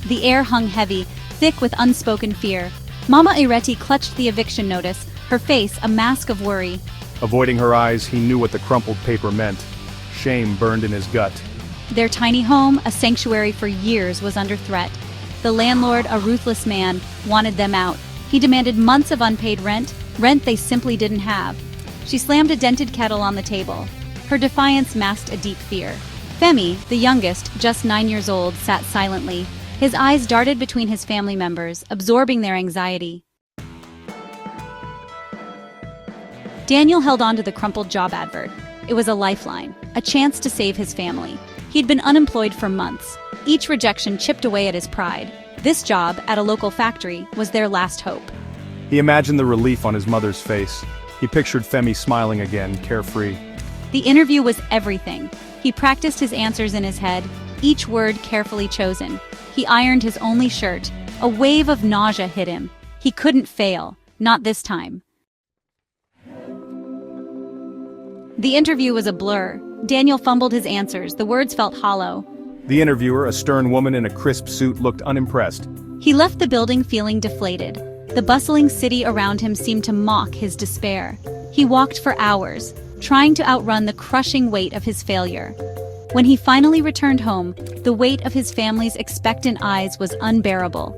The air hung heavy, thick with unspoken fear. Mama Ireti clutched the eviction notice, her face a mask of worry. Avoiding her eyes, he knew what the crumpled paper meant. Shame burned in his gut. Their tiny home, a sanctuary for years, was under threat. The landlord, a ruthless man, wanted them out. He demanded months of unpaid rent they simply didn't have. She slammed a dented kettle on the table. Her defiance masked a deep fear. Femi, the youngest, just 9 years old, sat silently. His eyes darted between his family members, absorbing their anxiety. Daniel held onto the crumpled job advert. It was a lifeline, a chance to save his family. He'd been unemployed for months. Each rejection chipped away at his pride. This job, at a local factory, was their last hope. He imagined the relief on his mother's face. He pictured Femi smiling again, carefree. The interview was everything. He practiced his answers in his head, each word carefully chosen. He ironed his only shirt. A wave of nausea hit him. He couldn't fail, not this time. The interview was a blur. Daniel fumbled his answers. The words felt hollow. The interviewer, a stern woman in a crisp suit, looked unimpressed. He left the building feeling deflated. The bustling city around him seemed to mock his despair. He walked for hours, trying to outrun the crushing weight of his failure. When he finally returned home, the weight of his family's expectant eyes was unbearable.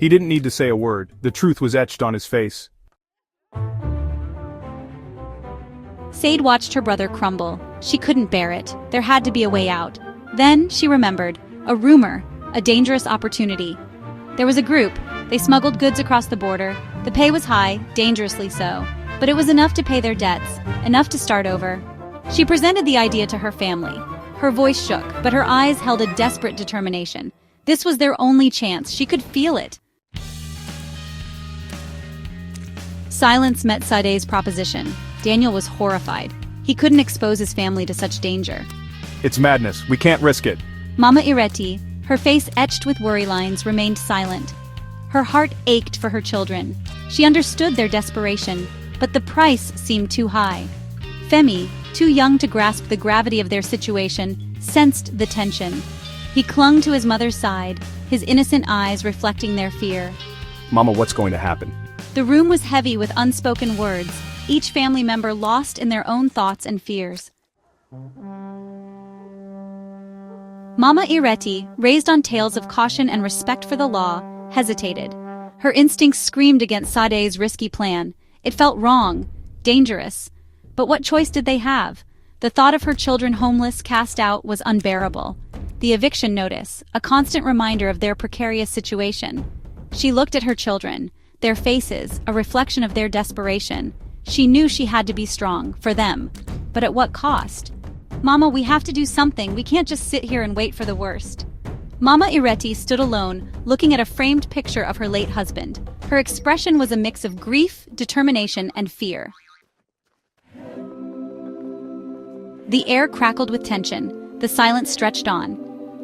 He didn't need to say a word. The truth was etched on his face. Sade watched her brother crumble. She couldn't bear it. There had to be a way out. Then she remembered. A rumor. A dangerous opportunity. There was a group. They smuggled goods across the border. The pay was high, dangerously so. But it was enough to pay their debts, enough to start over. She presented the idea to her family. Her voice shook, but her eyes held a desperate determination. This was their only chance. She could feel it. Silence met Sade's proposition. Daniel was horrified. He couldn't expose his family to such danger. It's madness. We can't risk it. Mama Ireti, her face etched with worry lines, remained silent. Her heart ached for her children. She understood their desperation, but the price seemed too high. Femi, too young to grasp the gravity of their situation, sensed the tension. He clung to his mother's side, his innocent eyes reflecting their fear. Mama, what's going to happen? The room was heavy with unspoken words, each family member lost in their own thoughts and fears. Mama Ireti, raised on tales of caution and respect for the law, hesitated. Her instincts screamed against Sade's risky plan. It felt wrong, dangerous. But what choice did they have? The thought of her children homeless, cast out, was unbearable. The eviction notice, a constant reminder of their precarious situation. She looked at her children, their faces, a reflection of their desperation. She knew she had to be strong, for them. But at what cost? Mama, we have to do something. We can't just sit here and wait for the worst. Mama Ireti stood alone, looking at a framed picture of her late husband. Her expression was a mix of grief, determination, and fear. The air crackled with tension. The silence stretched on.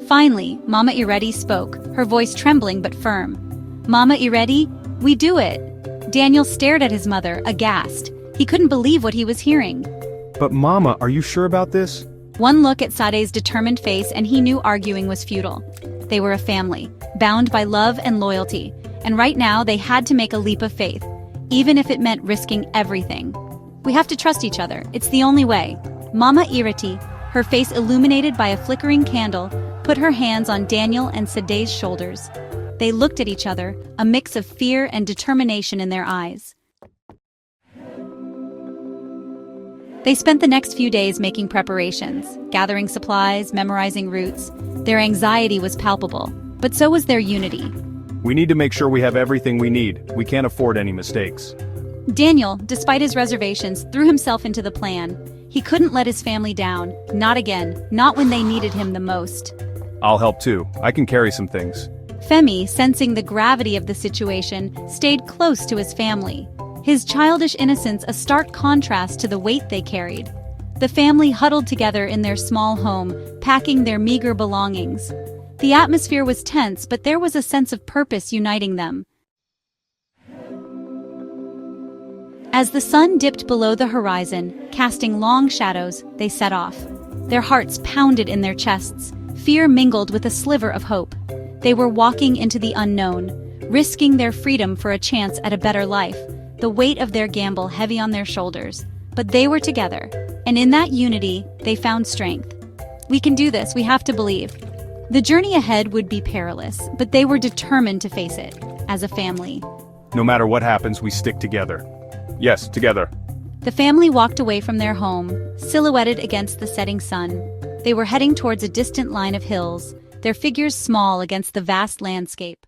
Finally, Mama Ireti spoke, her voice trembling but firm. Mama Ireti, we do it. Daniel stared at his mother, aghast. He couldn't believe what he was hearing. But Mama, are you sure about this? One look at Sade's determined face and he knew arguing was futile. They were a family, bound by love and loyalty, and right now they had to make a leap of faith, even if it meant risking everything. We have to trust each other. It's the only way. Mama Ireti, her face illuminated by a flickering candle, put her hands on Daniel and Sade's shoulders. They looked at each other, a mix of fear and determination in their eyes. They spent the next few days making preparations, gathering supplies, memorizing routes. Their anxiety was palpable, but so was their unity. We need to make sure we have everything we need. We can't afford any mistakes. Daniel, despite his reservations, threw himself into the plan. He couldn't let his family down, not again, not when they needed him the most. I'll help too. I can carry some things. Femi, sensing the gravity of the situation, stayed close to his family. His childish innocence a stark contrast to the weight they carried. The family huddled together in their small home, packing their meager belongings. The atmosphere was tense, but there was a sense of purpose uniting them. As the sun dipped below the horizon, casting long shadows, they set off. Their hearts pounded in their chests. Fear mingled with a sliver of hope. They were walking into the unknown, risking their freedom for a chance at a better life, the weight of their gamble heavy on their shoulders. But they were together, and in that unity, they found strength. We can do this, we have to believe. The journey ahead would be perilous, but they were determined to face it, as a family. No matter what happens, we stick together. Yes, together. The family walked away from their home, silhouetted against the setting sun. They were heading towards a distant line of hills, their figures small against the vast landscape.